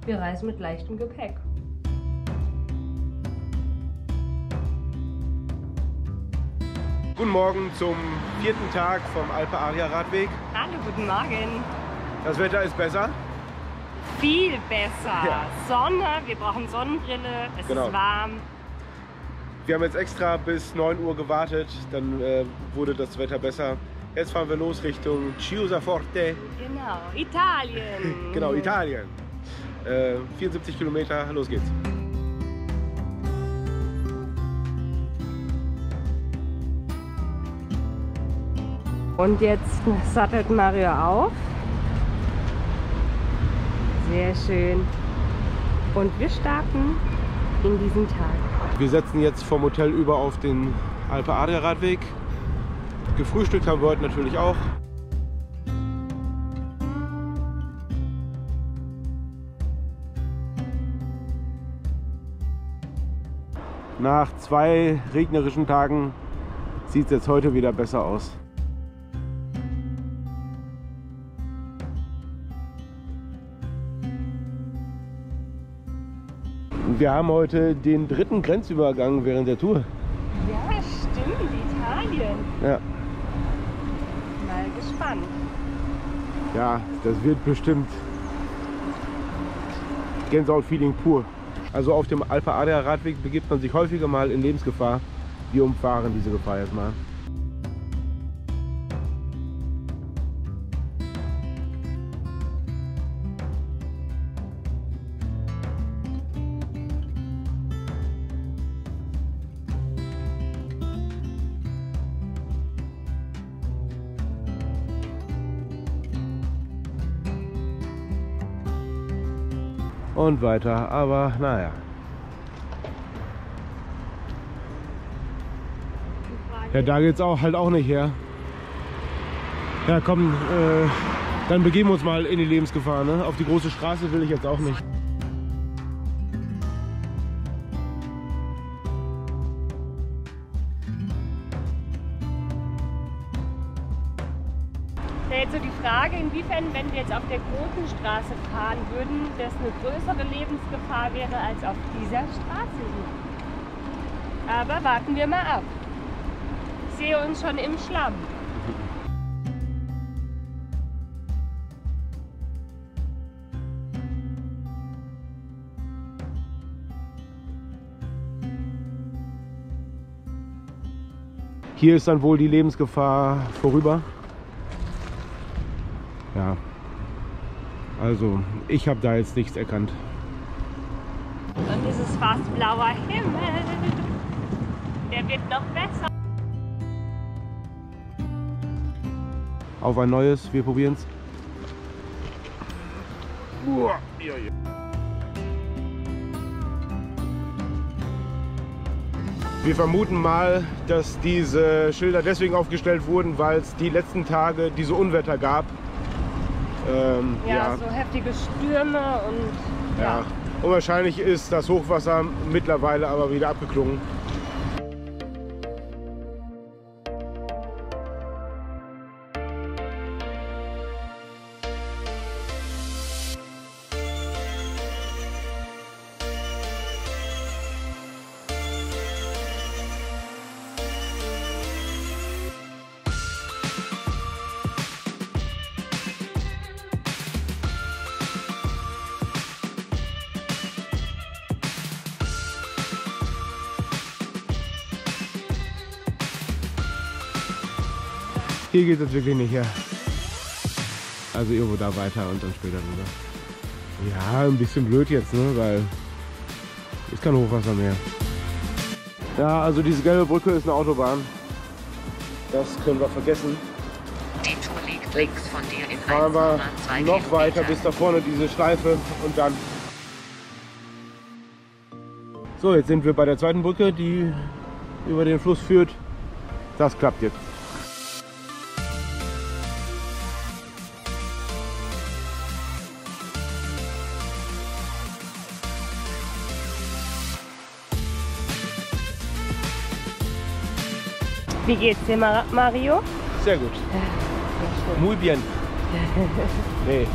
Wir reisen mit leichtem Gepäck. Guten Morgen zum 4. Tag vom Alpe Adria Radweg. Hallo, guten Morgen. Das Wetter ist besser. Viel besser. Ja. Sonne, wir brauchen Sonnenbrille, es Genau. ist warm. Wir haben jetzt extra bis 9 Uhr gewartet, dann wurde das Wetter besser. Jetzt fahren wir los Richtung Chiusaforte. Genau, Italien. Genau, Italien. 74 Kilometer, los geht's. Und jetzt sattelt Mario auf. Sehr schön. Und wir starten in diesen Tag. Wir setzen jetzt vom Hotel über auf den Alpe Adria Radweg. Gefrühstückt haben wir heute natürlich auch. Nach 2 regnerischen Tagen sieht es jetzt heute wieder besser aus. Wir haben heute den 3. Grenzübergang während der Tour. Ja, stimmt, Italien. Ja, Mal gespannt. ja, das wird bestimmt Gänsehaut-Feeling pur. Also auf dem Alpe Adria Radweg begibt man sich häufiger mal in Lebensgefahr. Wir umfahren diese Gefahr jetzt mal. Und weiter, aber naja. Ja, da geht's auch halt auch nicht her. Ja, komm, dann begeben wir uns mal in die Lebensgefahr, ne? Auf die große Straße will ich jetzt auch nicht. Ja, jetzt so die Frage, inwiefern, wenn wir jetzt auf der großen Straße fahren würden, das eine größere Lebensgefahr wäre als auf dieser Straße hier. Aber warten wir mal ab. Ich sehe uns schon im Schlamm. Hier ist dann wohl die Lebensgefahr vorüber. Ja, also ich habe da jetzt nichts erkannt. Und es ist fast blauer Himmel. Der wird noch besser. Auf ein neues, wir probieren's. Wir vermuten mal, dass diese Schilder deswegen aufgestellt wurden, weil es die letzten Tage diese Unwetter gab. Ja, so heftige Stürme und ja. Und wahrscheinlich ist das Hochwasser mittlerweile aber wieder abgeklungen. Hier geht es wirklich nicht her. Also irgendwo da weiter und dann später rüber. Ja, ein bisschen blöd jetzt, ne? Weil ist kein Hochwasser mehr. Ja, also diese gelbe Brücke ist eine Autobahn. Das können wir vergessen. Die Tour liegt links von dir in Fahren wir 1,2 noch weiter Kilometer. bis da vorne diese Schleife und dann. So, jetzt sind wir bei der zweiten Brücke, die über den Fluss führt. Das klappt jetzt. Wie geht's dir, Mario? Sehr gut. Muy bien. Nee,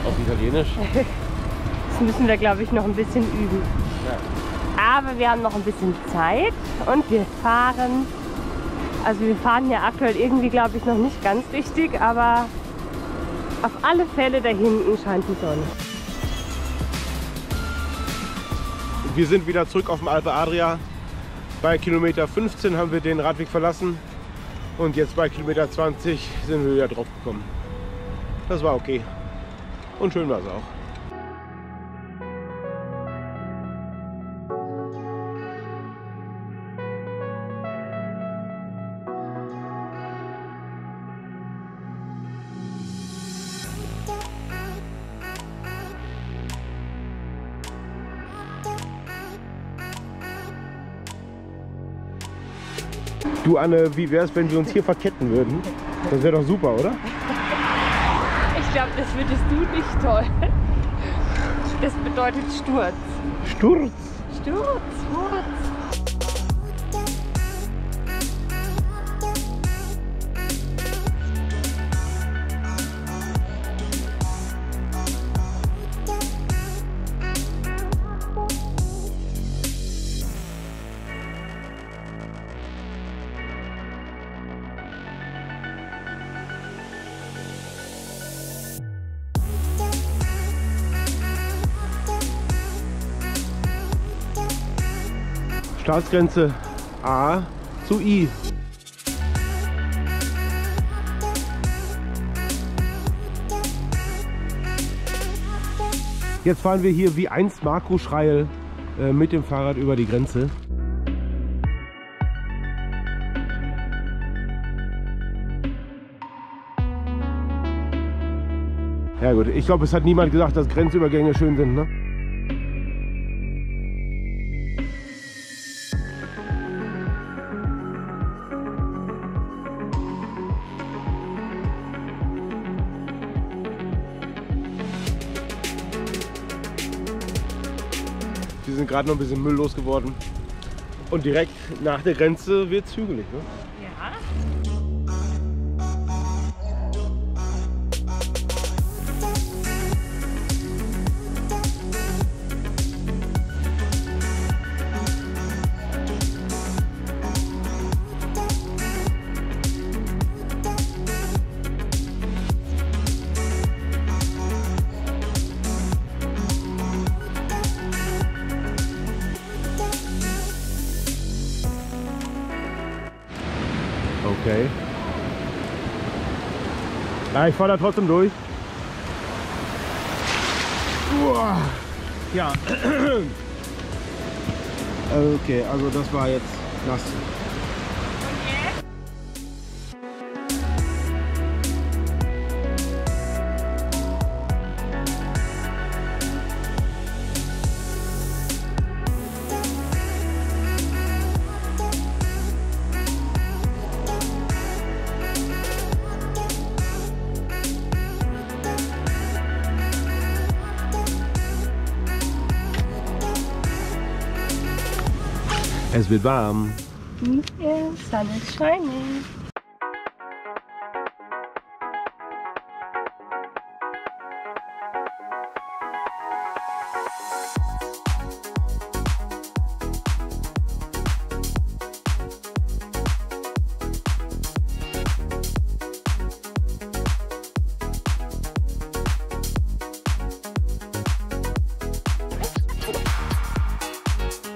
auf Italienisch. Das müssen wir, glaube ich, noch ein bisschen üben. Ja. Aber wir haben noch ein bisschen Zeit und wir fahren. Also wir fahren ja aktuell irgendwie, glaube ich, noch nicht ganz richtig, aber auf alle Fälle da hinten scheint die Sonne. Wir sind wieder zurück auf dem Alpe Adria. Bei Kilometer 15 haben wir den Radweg verlassen und jetzt bei Kilometer 20 sind wir wieder drauf gekommen. Das war okay und schön war es auch. Du Anne, wie wäre es, wenn wir uns hier verketten würden? Das wäre doch super, oder? Ich glaube, das würdest du nicht toll. Das bedeutet Sturz. Sturz? Sturz. Staatsgrenze A zu I. Jetzt fahren wir hier wie einst Marco Schreil mit dem Fahrrad über die Grenze. Ja gut, ich glaube, es hat niemand gesagt, dass Grenzübergänge schön sind, ne? Wir sind gerade noch ein bisschen Müll losgeworden. Und direkt nach der Grenze wird es hügelig, ne? Ja. Okay. Ja, ich fahre da trotzdem durch. Uah. Ja. Okay, also das war jetzt nass. Es wird warm. Yeah, sun is shining.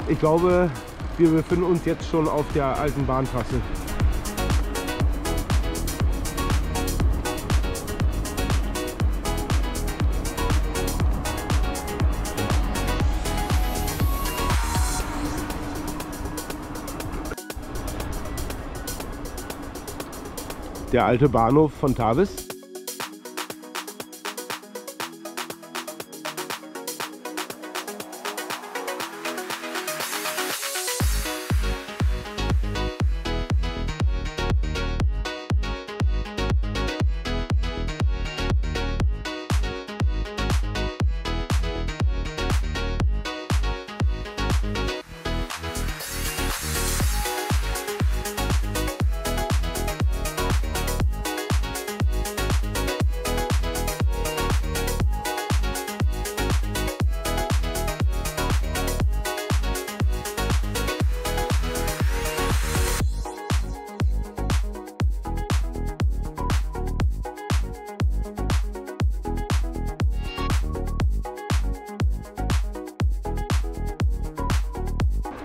Ich glaube, wir befinden uns jetzt schon auf der alten Bahntrasse. Der alte Bahnhof von Tavis.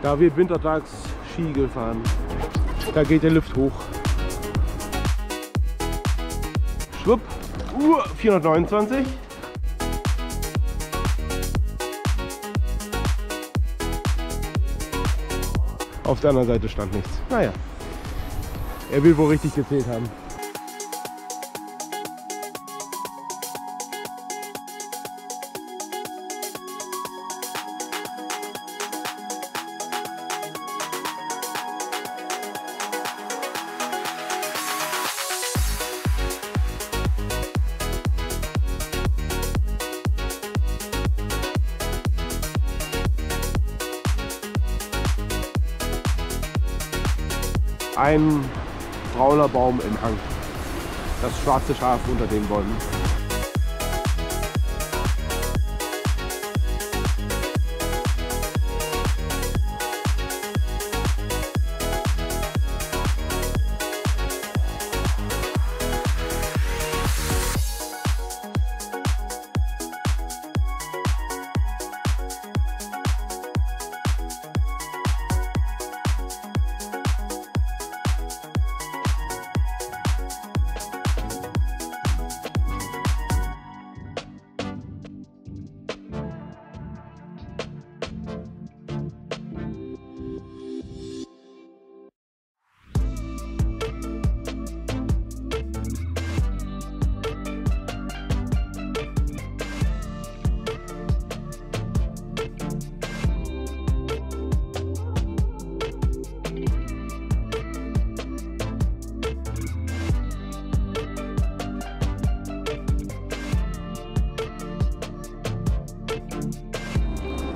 Da wird wintertags Ski gefahren. Da geht der Lift hoch. Schwupp, 429. Auf der anderen Seite stand nichts. Naja, er will wohl richtig gezählt haben. Ein brauner Baum im Hang. Das schwarze Schaf unter den Bäumen.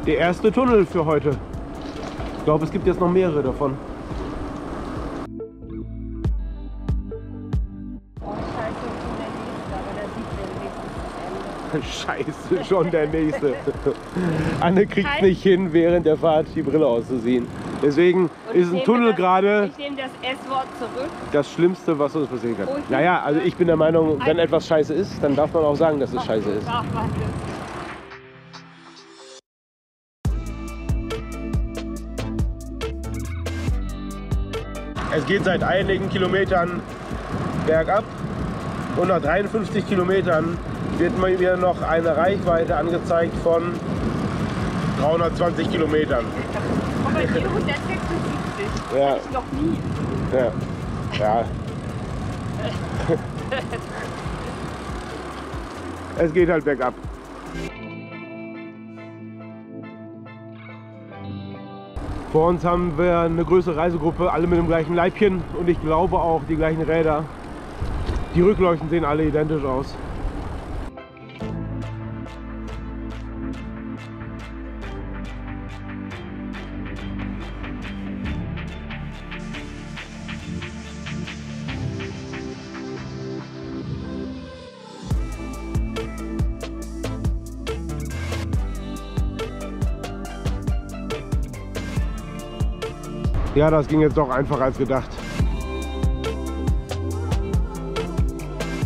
Der erste Tunnel für heute. Ich glaube, es gibt jetzt noch mehrere davon. Oh, scheiße, schon der nächste, aber da sieht man wenigstens das Ende. Scheiße, schon der nächste. Anne kriegt nicht hin, während der Fahrt die Brille auszuziehen. Deswegen ist ein Tunnel gerade Ich nehme das S-Wort zurück. das Schlimmste, was uns passieren kann. Oh, Naja, also ich bin der Meinung, wenn etwas scheiße ist, dann darf man auch sagen, dass es scheiße ist. Ach, was ist. Es geht seit einigen Kilometern bergab und nach 53 Kilometern wird mir noch eine Reichweite angezeigt von 320 Kilometern. Aber die 176 Ja. hatte ich noch nie. Ja. Ja. Es geht halt bergab. Vor uns haben wir eine größere Reisegruppe, alle mit dem gleichen Leibchen und ich glaube auch die gleichen Räder. Die Rückleuchten sehen alle identisch aus. Ja, das ging jetzt doch einfacher als gedacht.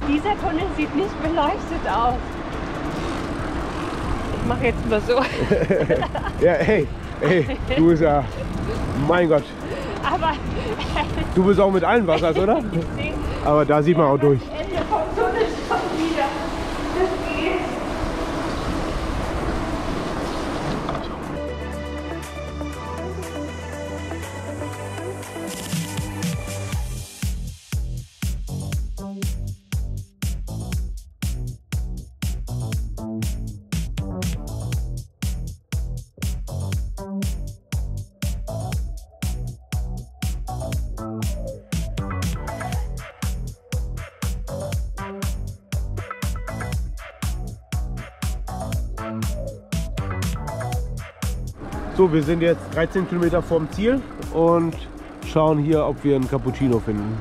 Dieser Tunnel sieht nicht beleuchtet aus. Ich mache jetzt mal so. Ja, hey, du bist ja, mein Gott, Aber du bist auch mit allen Wassers, oder? ich sehe Aber da sieht man auch durch. das Ende vom Tunnel schon wieder. Das geht. So, wir sind jetzt 13 Kilometer vorm Ziel und schauen hier, ob wir einen Cappuccino finden.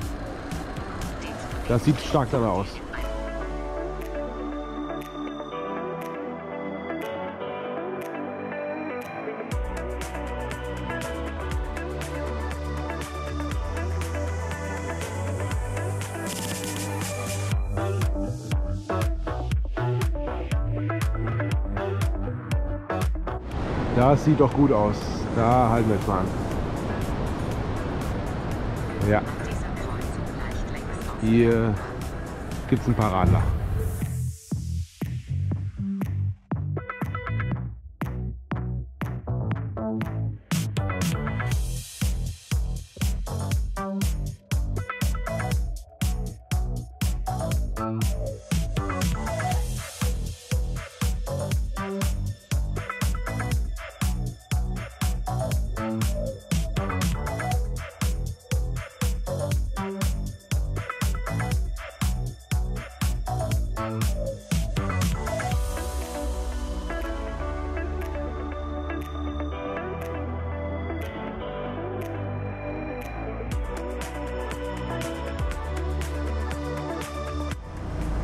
Das sieht stark danach aus. Das sieht doch gut aus. Da halten wir jetzt mal an. Ja, Dieser Kreuzung leicht links auf. hier gibt es ein paar Radler.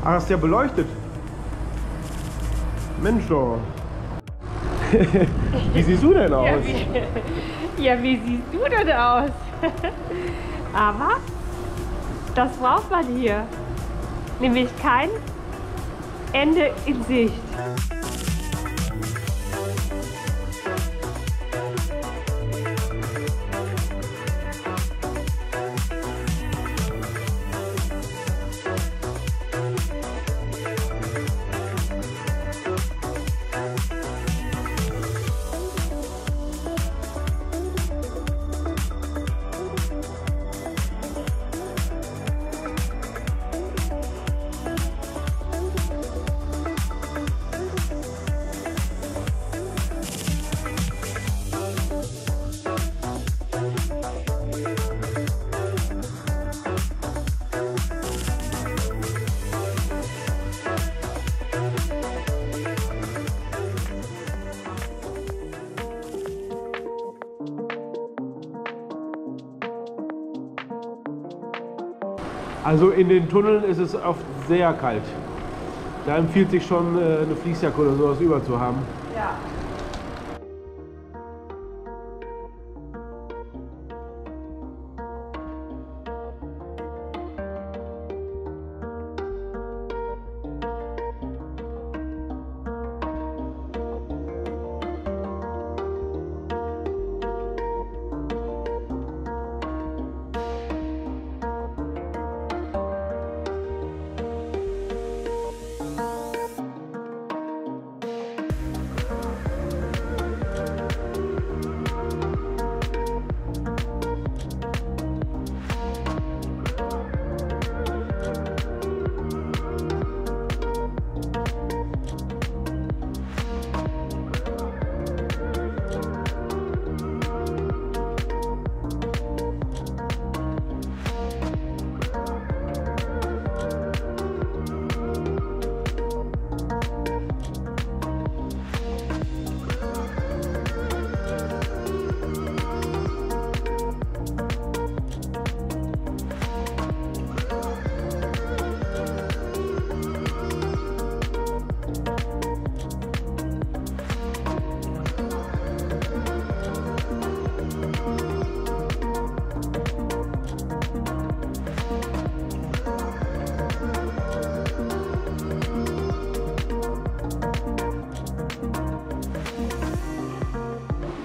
Ach, hast du ja beleuchtet. Mensch doch. Wie siehst du denn aus? Wie siehst du denn aus? Aber das braucht man hier. Nämlich kein Ende in Sicht. Also in den Tunneln ist es oft sehr kalt. Da empfiehlt sich schon eine Fließjacke oder sowas über zu haben. Ja.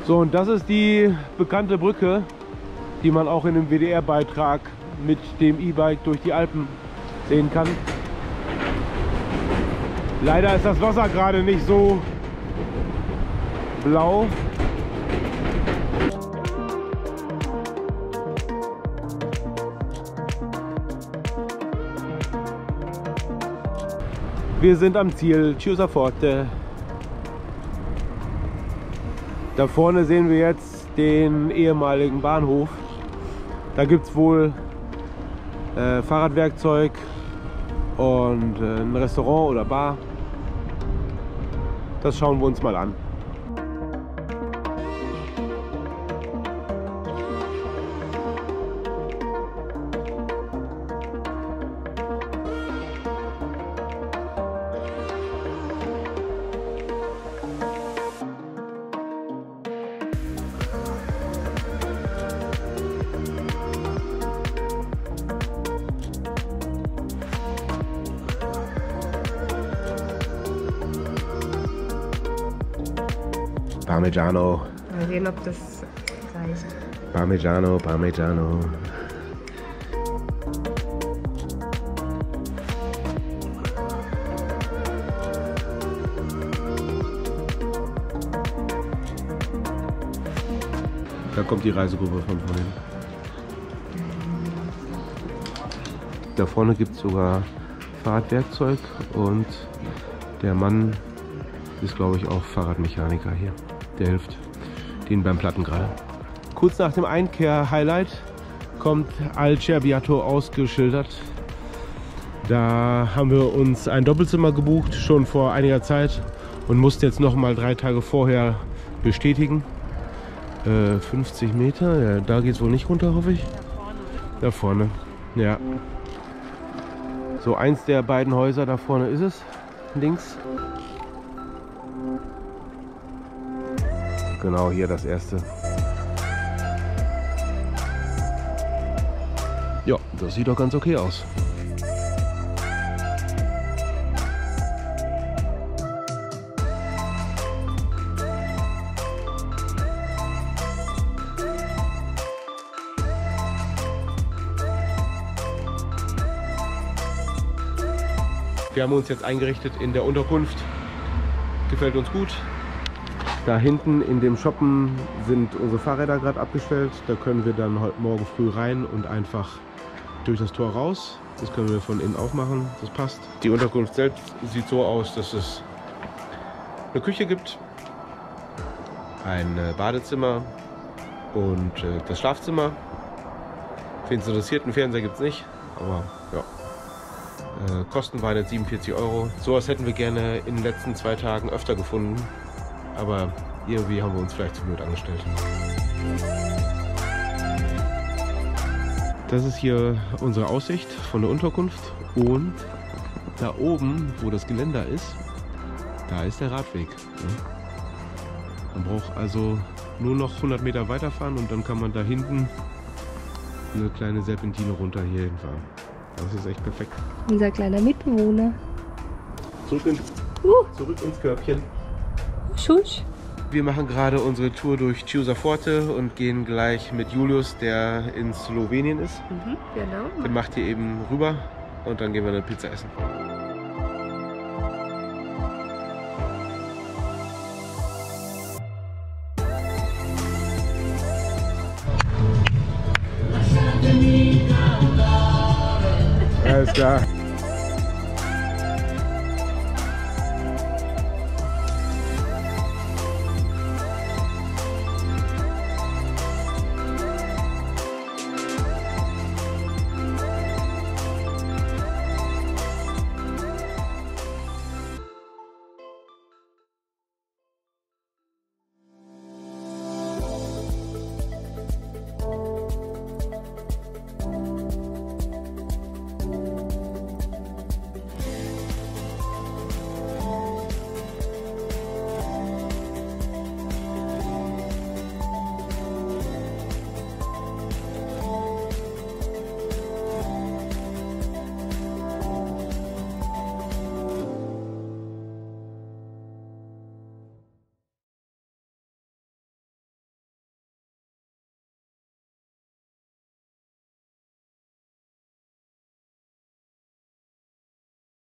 So, und das ist die bekannte Brücke, die man auch in dem WDR-Beitrag mit dem E-Bike durch die Alpen sehen kann. Leider ist das Wasser gerade nicht so blau. Wir sind am Ziel, Chiusa Forte. Da vorne sehen wir jetzt den ehemaligen Bahnhof. Da gibt es wohl Fahrradwerkzeug und ein Restaurant oder Bar. Das schauen wir uns mal an. Parmigiano. Mal sehen, ob das Parmigiano, Parmigiano. Da kommt die Reisegruppe von vorhin. Da vorne gibt es sogar Fahrradwerkzeug und der Mann ist, glaube ich, auch Fahrradmechaniker hier. Der hilft denen beim Plattengrall. Kurz nach dem Einkehr-Highlight kommt Al Cerbiato ausgeschildert. Da haben wir uns ein Doppelzimmer gebucht, schon vor einiger Zeit, und mussten jetzt noch mal 3 Tage vorher bestätigen. 50 Meter, ja, da geht es wohl nicht runter, hoffe ich. Da vorne, ja. So, eins der beiden Häuser da vorne ist es, links. Genau, hier das erste. Ja, das sieht doch ganz okay aus. Wir haben uns jetzt eingerichtet in der Unterkunft. Gefällt uns gut. Da hinten in dem Shoppen sind unsere Fahrräder gerade abgestellt. Da können wir dann heute Morgen früh rein und einfach durch das Tor raus. Das können wir von innen aufmachen. Das passt. Die Unterkunft selbst sieht so aus, dass es eine Küche gibt, ein Badezimmer und das Schlafzimmer. Für interessierten Fernseher gibt es nicht, aber ja. Kosten waren jetzt 47 Euro. Sowas hätten wir gerne in den letzten 2 Tagen öfter gefunden. Aber irgendwie haben wir uns vielleicht zu blöd angestellt. Das ist hier unsere Aussicht von der Unterkunft. Und da oben, wo das Geländer ist, da ist der Radweg. Man braucht also nur noch 100 Meter weiterfahren und dann kann man da hinten eine kleine Serpentine runter hier hinfahren. Das ist echt perfekt. Unser kleiner Mitbewohner. Zurück ins Körbchen. Schusch. Wir machen gerade unsere Tour durch Chiusaforte und gehen gleich mit Julius, der in Slowenien ist. Genau. Der macht hier eben rüber und dann gehen wir eine Pizza essen. Alles klar.